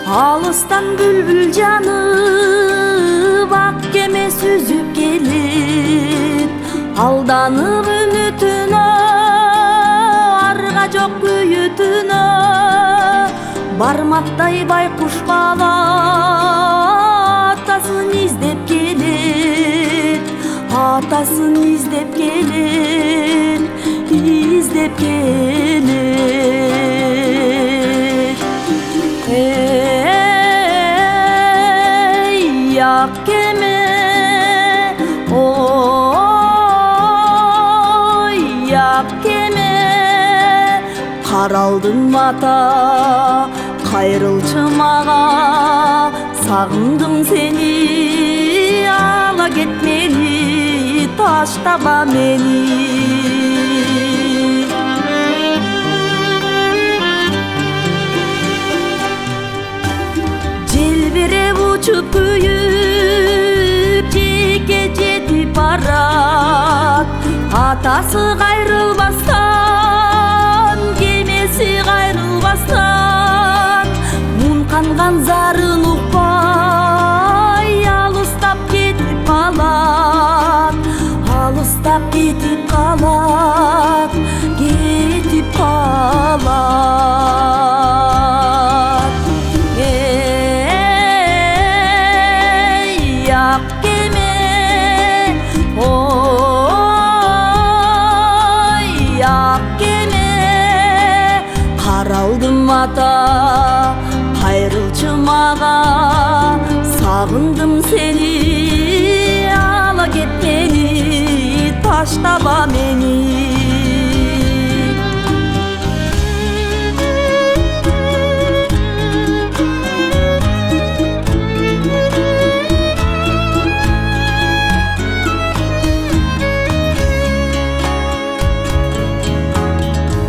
Алыстан бүлбүл жанып ак кеме сүзүп келет, алданып үмүтүнө арга жок күйүтүнө. Бармактай байкуш бала атасын издеп келет, атасын издеп келет, издеп келет. Эй, ак кеме, ой, ак кеме, каралдың мата, кайрылчы мага, сагындым сени, ала кетмени, таштаба мени. Желбиреп учуп күйүп, жеке жетип барат, атасы кайрылбастан, кемеси кайрылбастан, мунканган зарын укпай, алыстап кетип калат, алыстап кетип калат, кетип калат. Эй, ак кеме, ой, ак кеме, каралдым ата, кайрылчы мага, сагындым сени, ала кетмени, таштаба мени.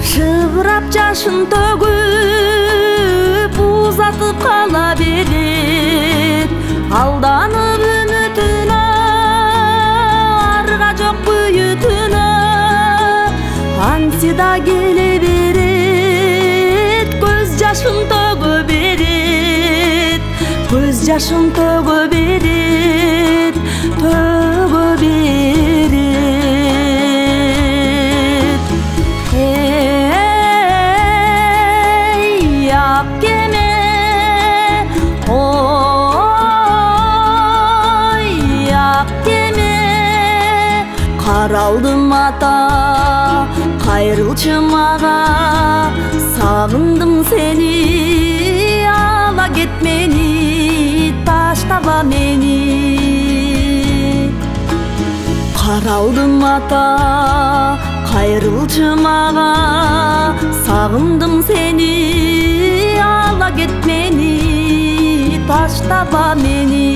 Шыбырап жашын төгүп, узатып кала берет, алданып үмүтүнө арга жок күйүтүнө. Анси да келе берет, көз жашын төгө берет, көз жашын төгө берет, төгө берет. Эй, ак кеме, ой, ак кеме, каралдым ата, кайрылчы мага, сагындым сени, ала кетмени, таштаба мени. Каралдым ата, кайрылчы мага, сагындым сени, ала кетмени, таштаба мени.